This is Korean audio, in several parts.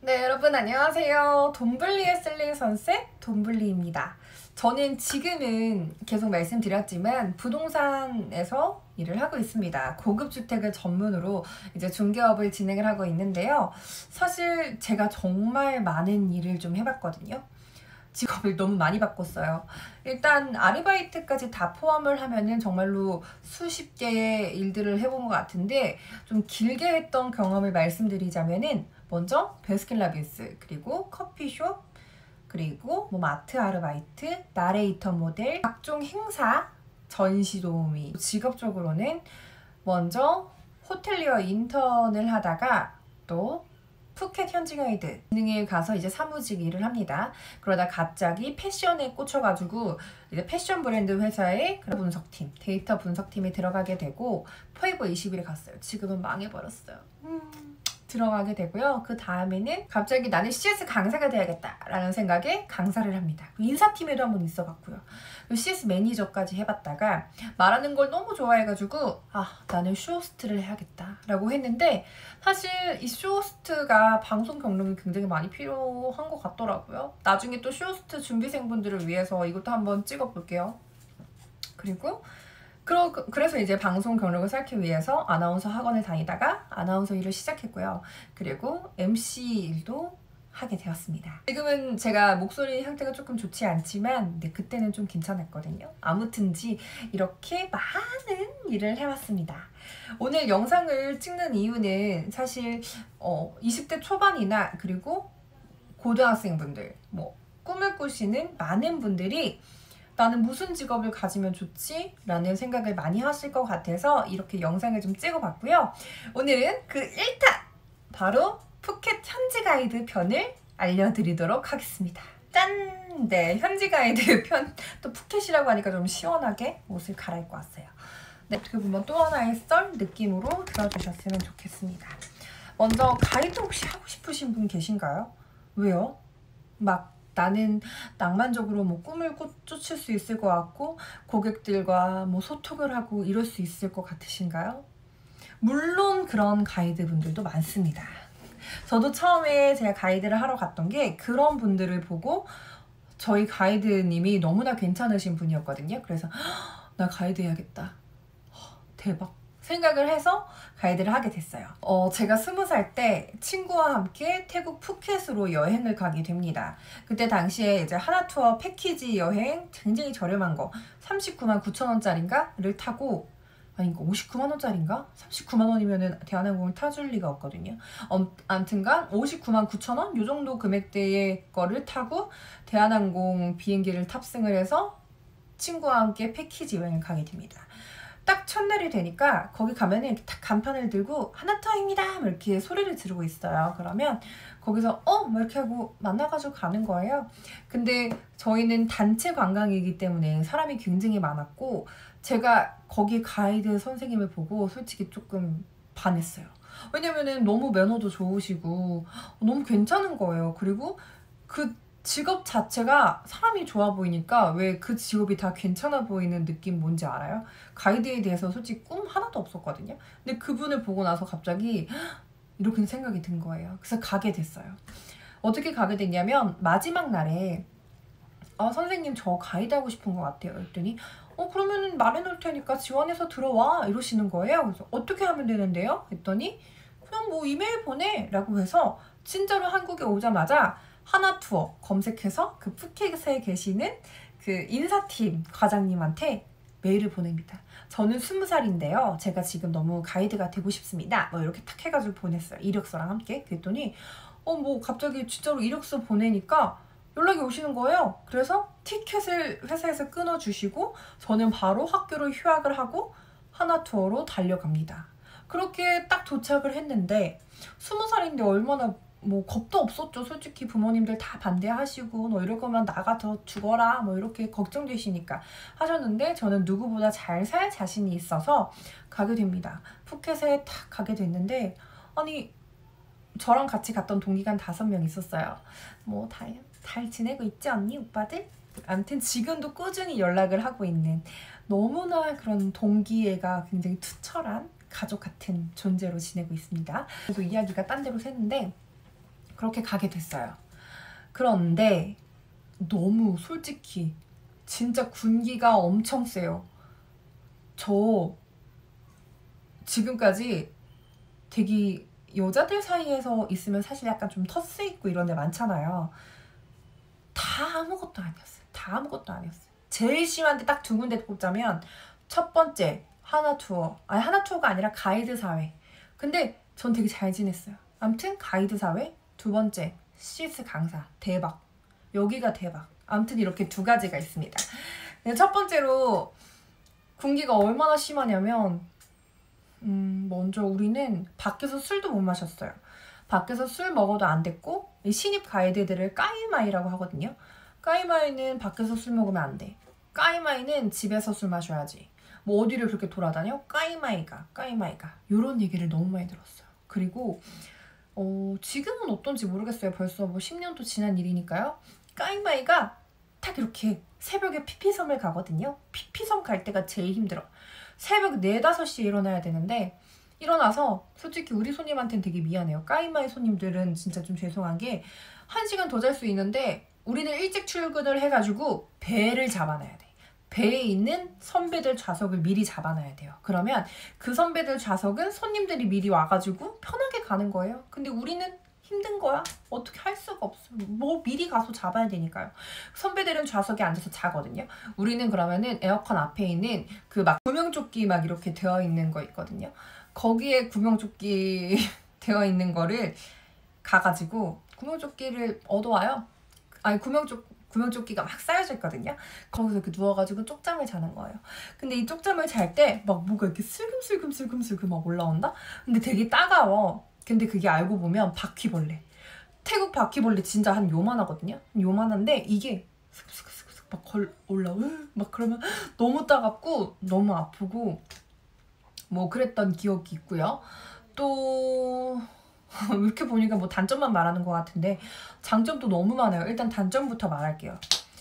네, 여러분 안녕하세요. 돈블리의 셀링 선셋 돈블리입니다. 저는 지금은 계속 말씀드렸지만 부동산에서 일을 하고 있습니다. 고급 주택을 전문으로 이제 중개업을 진행을 하고 있는데요. 사실 제가 정말 많은 일을 좀 해봤거든요. 직업을 너무 많이 바꿨어요. 일단 아르바이트까지 다 포함을 하면은 정말로 수십 개의 일들을 해본 것 같은데, 좀 길게 했던 경험을 말씀드리자면은 먼저 베스킨라빈스, 그리고 커피숍, 그리고 뭐 마트 아르바이트, 나레이터 모델, 각종 행사, 전시 도우미. 직업적으로는 먼저 호텔리어 인턴을 하다가 또 푸켓 현지 가이드 기능에 가서 이제 사무직 일을 합니다. 그러다 갑자기 패션에 꽂혀가지고 이제 패션 브랜드 회사의 분석팀, 데이터 분석팀에 들어가게 되고 포에버 21에 갔어요. 지금은 망해버렸어요. 들어가게 되고요. 그 다음에는 갑자기 나는 CS 강사가 돼야겠다라는 생각에 강사를 합니다. 인사팀에도 한번 있어봤고요. CS 매니저까지 해봤다가 말하는 걸 너무 좋아해가지고 나는 쇼호스트를 해야겠다라고 했는데, 사실 이 쇼호스트가 방송 경력이 굉장히 많이 필요한 것 같더라고요. 나중에 또 쇼호스트 준비생분들을 위해서 이것도 한번 찍어볼게요. 그리고 그래서 이제 방송 경력을 쌓기 위해서 아나운서 학원을 다니다가 아나운서 일을 시작했고요. 그리고 MC 일도 하게 되었습니다. 지금은 제가 목소리 상태가 조금 좋지 않지만 그때는 좀 괜찮았거든요. 아무튼지 이렇게 많은 일을 해왔습니다. 오늘 영상을 찍는 이유는 사실 20대 초반이나 그리고 고등학생분들, 꿈을 꾸시는 많은 분들이 나는 무슨 직업을 가지면 좋지? 라는 생각을 많이 하실 것 같아서 이렇게 영상을 좀 찍어봤고요. 오늘은 그 1탄! 바로 푸켓 현지 가이드 편을 알려드리도록 하겠습니다. 짠! 네, 현지 가이드 편, 또 푸켓이라고 하니까 좀 시원하게 옷을 갈아입고 왔어요. 네, 어떻게 보면 또 하나의 썰 느낌으로 들어주셨으면 좋겠습니다. 먼저 가이드 혹시 하고 싶으신 분 계신가요? 왜요? 나는 낭만적으로 꿈을 쫓을 수 있을 것 같고 고객들과 소통을 하고 이럴 수 있을 것 같으신가요? 물론 그런 가이드 분들도 많습니다. 저도 처음에 제가 가이드를 하러 갔던 게 그런 분들을 보고 저희 가이드님이 너무나 괜찮으신 분이었거든요. 그래서 나 가이드 해야겠다. 대박. 생각을 해서 가이드를 하게 됐어요. 제가 20살 때 친구와 함께 태국 푸켓으로 여행을 가게 됩니다. 그때 당시에 이제 하나투어 패키지 여행 굉장히 저렴한 거 39만 9천 원짜리인가를 타고, 아니 59만 원짜리인가? 39만 원이면은 대한항공을 타줄 리가 없거든요. 아무튼간 59만 9천 원? 요 정도 금액대의 거를 타고 대한항공 비행기를 탑승을 해서 친구와 함께 패키지 여행을 가게 됩니다. 딱 첫날이 되니까 거기 가면은 딱 간판을 들고 하나투어입니다 이렇게 소리를 지르고 있어요. 그러면 거기서 이렇게 하고 만나가지고 가는 거예요. 근데 저희는 단체 관광이기 때문에 사람이 굉장히 많았고, 제가 거기 가이드 선생님을 보고 솔직히 조금 반했어요. 왜냐면은 너무 매너도 좋으시고 너무 괜찮은 거예요. 그리고 그 직업 자체가 사람이 좋아 보이니까 왜 그 직업이 다 괜찮아 보이는 느낌 뭔지 알아요? 가이드에 대해서 솔직히 꿈 하나도 없었거든요. 근데 그분을 보고 나서 갑자기 이렇게 생각이 든 거예요. 그래서 가게 됐어요. 어떻게 가게 됐냐면 마지막 날에 선생님 저 가이드 하고 싶은 것 같아요. 그랬더니 그러면 말해놓을 테니까 지원해서 들어와 이러시는 거예요. 그래서 어떻게 하면 되는데요? 했더니 그냥 이메일 보내 라고 해서 진짜로 한국에 오자마자 하나투어 검색해서 그 푸켓에 계시는 그 인사팀 과장님한테 메일을 보냅니다. 저는 20살인데요. 제가 지금 너무 가이드가 되고 싶습니다. 이렇게 탁 해가지고 보냈어요. 이력서랑 함께. 그랬더니 갑자기 진짜로 이력서 보내니까 연락이 오시는 거예요. 그래서 티켓을 회사에서 끊어주시고 저는 바로 학교로 휴학을 하고 하나투어로 달려갑니다. 그렇게 딱 도착을 했는데 20살인데 얼마나 겁도 없었죠. 솔직히 부모님들 다 반대하시고 너 이럴 거면 나가서 죽어라 이렇게 걱정되시니까 하셨는데, 저는 누구보다 잘 살 자신이 있어서 가게 됩니다. 푸켓에 탁 가게 됐는데, 아니 저랑 같이 갔던 동기가 한 5명 있었어요. 잘 지내고 있지 않니 오빠들? 아무튼 지금도 꾸준히 연락을 하고 있는 너무나 그런 동기애가 굉장히 투철한 가족 같은 존재로 지내고 있습니다. 그래서 이야기가 딴 데로 새는데, 그렇게 가게 됐어요. 그런데 너무 솔직히 진짜 군기가 엄청 세요. 저 지금까지 되게 여자들 사이에서 있으면 사실 약간 좀 텃세 있고 이런 데 많잖아요. 다 아무것도 아니었어요. 다 아무것도 아니었어요. 제일 심한데 딱 두 군데 꼽자면 첫 번째 하나투어. 아니 하나투어가 아니라 가이드 사회. 근데 전 되게 잘 지냈어요. 아무튼 가이드 사회. 두 번째 CS 강사. 대박. 여기가 대박. 아무튼 이렇게 두 가지가 있습니다. 첫 번째로 군기가 얼마나 심하냐면 먼저 우리는 밖에서 술도 못 마셨어요. 밖에서 술 먹어도 안 됐고 신입 가이드들을 까이마이라고 하거든요. 까이마이는 밖에서 술 먹으면 안 돼. 까이마이는 집에서 술 마셔야지. 뭐 어디를 그렇게 돌아다녀? 까이마이가 이런 얘기를 너무 많이 들었어요. 그리고 지금은 어떤지 모르겠어요. 벌써 뭐 10년도 지난 일이니까요. 까이마이가 딱 이렇게 새벽에 피피섬을 가거든요. 피피섬 갈 때가 제일 힘들어. 새벽 4, 5시에 일어나야 되는데 일어나서 솔직히 우리 손님한테는 되게 미안해요. 까이마이 손님들은 진짜 좀 죄송한 게 1시간 더 잘 수 있는데 우리는 일찍 출근을 해가지고 배를 잡아놔야 돼. 배에 있는 선배들 좌석을 미리 잡아놔야 돼요. 그러면 그 선배들 좌석은 손님들이 미리 와가지고 편하게 가는 거예요. 근데 우리는 힘든 거야. 어떻게 할 수가 없어. 뭐 미리 가서 잡아야 되니까요. 선배들은 좌석에 앉아서 자거든요. 우리는 그러면은 에어컨 앞에 있는 그 막 구명조끼 막 이렇게 되어 있는 거 있거든요. 거기에 구명조끼 되어 있는 거를 가가지고 구명조끼를 얻어와요. 아니 구명조끼가 막 쌓여져 있거든요. 거기서 이렇게 누워가지고 쪽잠을 자는 거예요. 근데 이 쪽잠을 잘 때 막 뭐가 이렇게 슬금슬금 막 올라온다? 근데 되게 따가워. 근데 그게 알고 보면 바퀴벌레. 태국 바퀴벌레 진짜 한 요만하거든요. 요만한데 이게 슥슥슥슥 막 올라와. 막 그러면 너무 따갑고 너무 아프고 뭐 그랬던 기억이 있고요. 또 이렇게 보니까 뭐 단점만 말하는 것 같은데 장점도 너무 많아요. 일단 단점부터 말할게요.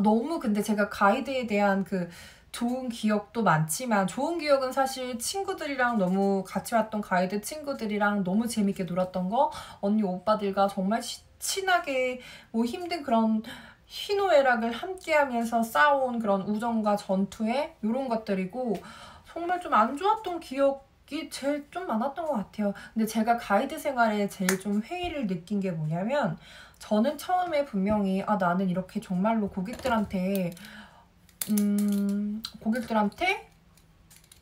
너무 근데 제가 가이드에 대한 그 좋은 기억도 많지만 좋은 기억은 사실 친구들이랑 너무 같이 왔던 가이드 친구들이랑 너무 재밌게 놀았던 거, 언니 오빠들과 정말 친하게 뭐 힘든 그런 희노애락을 함께 하면서 쌓아온 그런 우정과 전투에 이런 것들이고 정말 좀 안 좋았던 기억이 제일 좀 많았던 것 같아요. 근데 제가 가이드 생활에 제일 좀 회의를 느낀 게 뭐냐면 저는 처음에 분명히 나는 이렇게 정말로 고객들한테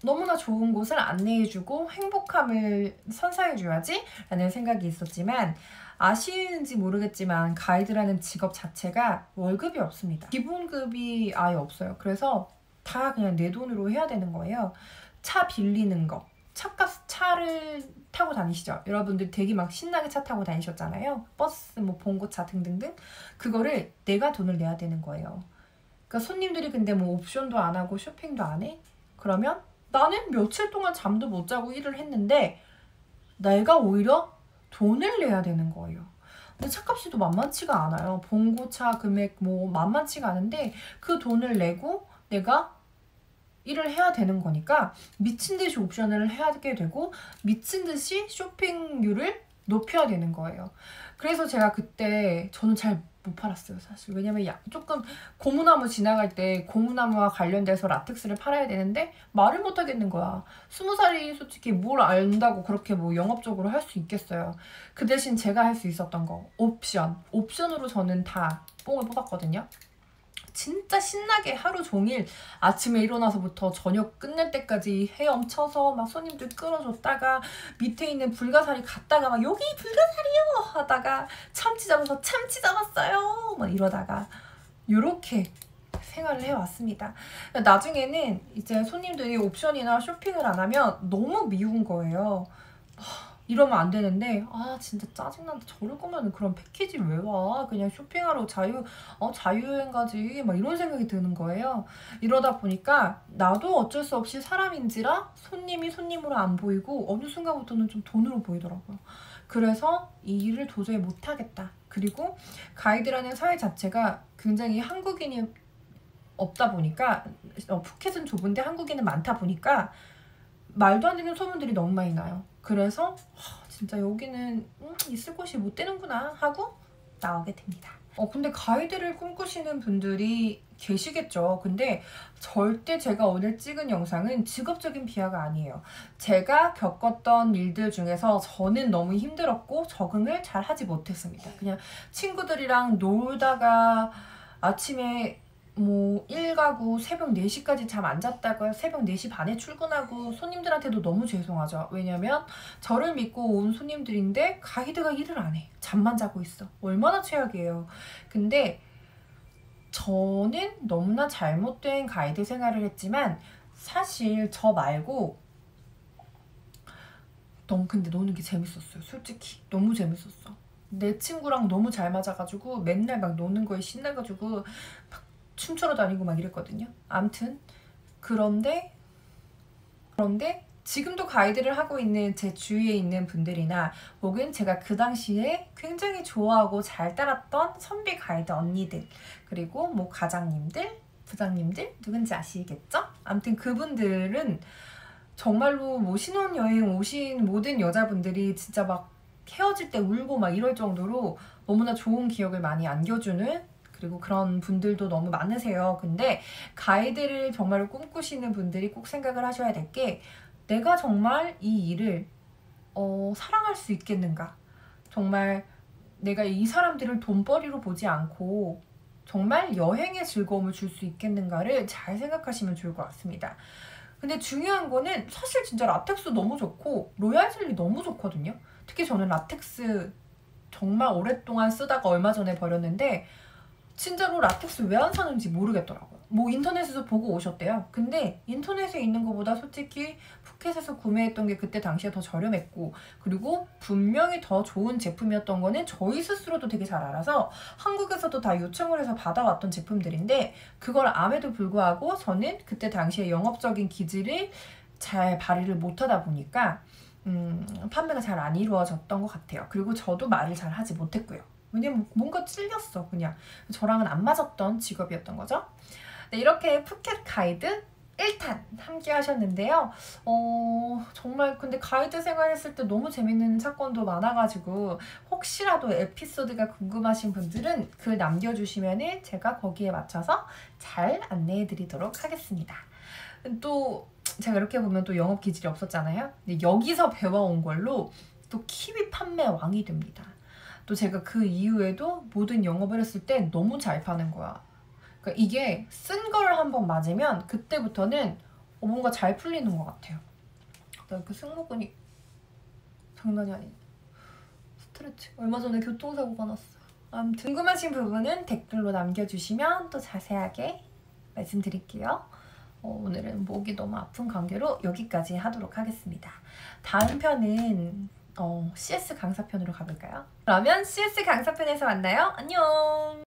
너무나 좋은 곳을 안내해주고 행복함을 선사해줘야지 라는 생각이 있었지만 아시는지 모르겠지만 가이드라는 직업 자체가 월급이 없습니다. 기본급이 아예 없어요. 그래서 다 그냥 내 돈으로 해야 되는 거예요. 차 빌리는 거. 차를 타고 다니시죠? 여러분들 되게 막 신나게 차 타고 다니셨잖아요. 버스, 뭐 봉고차 등등등. 그거를 내가 돈을 내야 되는 거예요. 그러니까 손님들이 근데 뭐 옵션도 안 하고 쇼핑도 안 해? 그러면 나는 며칠 동안 잠도 못 자고 일을 했는데 내가 오히려 돈을 내야 되는 거예요. 근데 차값이 만만치가 않아요. 봉고차 금액 뭐 만만치가 않은데 그 돈을 내고 내가 일을 해야 되는 거니까 미친 듯이 옵션을 하게 되고 미친 듯이 쇼핑률을 높여야 되는 거예요. 그래서 제가 그때 저는 잘 못 팔았어요, 사실. 왜냐면 조금 고무나무 지나갈 때 고무나무와 관련돼서 라텍스를 팔아야 되는데 말을 못 하겠는 거야. 20살이 솔직히 뭘 안다고 그렇게 뭐 영업적으로 할 수 있겠어요. 그 대신 제가 할 수 있었던 거 옵션으로 저는 다 뽕을 뽑았거든요. 진짜 신나게 하루 종일 아침에 일어나서부터 저녁 끝낼 때까지 헤엄쳐서 막 손님들 끌어줬다가 밑에 있는 불가사리 갔다가 막 여기 불가사리요 하다가 참치 잡아서 참치 잡았어요 막 이러다가 요렇게 생활을 해왔습니다. 나중에는 이제 손님들이 옵션이나 쇼핑을 안 하면 너무 미운 거예요. 이러면 안 되는데 진짜 짜증난다. 저럴 거면 그런 패키지 왜 와? 그냥 쇼핑하러 자유여행 가지 막 이런 생각이 드는 거예요. 이러다 보니까 나도 어쩔 수 없이 사람인지라 손님이 손님으로 안 보이고 어느 순간부터는 좀 돈으로 보이더라고요. 그래서 이 일을 도저히 못하겠다. 그리고 가이드라는 사회 자체가 굉장히 한국인이 없다 보니까 푸켓은 좁은데 한국인은 많다 보니까 말도 안 되는 소문들이 너무 많이 나요. 그래서 진짜 여기는 있을 곳이 못 되는구나 하고 나오게 됩니다. 근데 가이드를 꿈꾸시는 분들이 계시겠죠. 근데 절대 제가 오늘 찍은 영상은 직업적인 비하가 아니에요. 제가 겪었던 일들 중에서 저는 너무 힘들었고 적응을 잘 하지 못했습니다. 그냥 친구들이랑 놀다가 아침에 뭐 일가구 새벽 4시까지 잠 안 잤다가 새벽 4시 반에 출근하고 손님들한테도 너무 죄송하죠. 왜냐면 저를 믿고 온 손님들인데 가이드가 일을 안 해. 잠만 자고 있어. 얼마나 최악이에요. 근데 저는 너무나 잘못된 가이드 생활을 했지만 사실 저 말고 근데 노는 게 재밌었어요. 솔직히 너무 재밌었어. 내 친구랑 너무 잘 맞아가지고 맨날 막 노는 거에 신나가지고 막 춤추러 다니고 막 이랬거든요. 암튼 그런데 지금도 가이드를 하고 있는 제 주위에 있는 분들이나 혹은 제가 그 당시에 굉장히 좋아하고 잘 따랐던 선배 가이드 언니들, 그리고 뭐 과장님들, 부장님들 누군지 아시겠죠? 아무튼 그분들은 정말로 뭐 신혼여행 오신 모든 여자분들이 진짜 막 헤어질 때 울고 막 이럴 정도로 너무나 좋은 기억을 많이 안겨주는, 그리고 그런 분들도 너무 많으세요. 근데 가이드를 정말로 꿈꾸시는 분들이 꼭 생각을 하셔야 될 게, 내가 정말 이 일을 사랑할 수 있겠는가? 정말 내가 이 사람들을 돈벌이로 보지 않고 정말 여행의 즐거움을 줄 수 있겠는가를 잘 생각하시면 좋을 것 같습니다. 근데 중요한 거는 사실 진짜 라텍스 너무 좋고 로얄 젤리 너무 좋거든요. 특히 저는 라텍스 정말 오랫동안 쓰다가 얼마 전에 버렸는데 진짜로 라텍스 왜 안 사는지 모르겠더라고요. 뭐 인터넷에서 보고 오셨대요. 근데 인터넷에 있는 것보다 솔직히 푸켓에서 구매했던 게 그때 당시에 더 저렴했고, 그리고 분명히 더 좋은 제품이었던 거는 저희 스스로도 되게 잘 알아서 한국에서도 다 요청을 해서 받아왔던 제품들인데, 그걸 암에도 불구하고 저는 그때 당시에 영업적인 기지를 잘 발휘를 못하다 보니까 판매가 잘 안 이루어졌던 것 같아요. 그리고 저도 말을 잘 하지 못했고요. 왜냐면 뭔가 찔렸어. 그냥 저랑은 안 맞았던 직업이었던 거죠. 네, 이렇게 푸켓 가이드 1탄 함께 하셨는데요. 정말 근데 가이드 생활했을 때 너무 재밌는 사건도 많아가지고 혹시라도 에피소드가 궁금하신 분들은 글 남겨주시면 제가 거기에 맞춰서 잘 안내해 드리도록 하겠습니다. 또 제가 이렇게 보면 또 영업 기질이 없었잖아요. 근데 여기서 배워온 걸로 또 키위 판매 왕이 됩니다. 또 제가 그 이후에도 모든 영업을 했을 때 너무 잘 파는 거야. 그러니까 이게 쓴 걸 한번 맞으면 그때부터는 뭔가 잘 풀리는 것 같아요. 나 그 승모근이 장난이 아니네. 스트레치. 얼마 전에 교통사고가 났어. 아무튼 궁금하신 부분은 댓글로 남겨주시면 또 자세하게 말씀드릴게요. 오늘은 목이 너무 아픈 관계로 여기까지 하도록 하겠습니다. 다음 편은 CS 강사편으로 가볼까요? 그러면 CS 강사편에서 만나요. 안녕!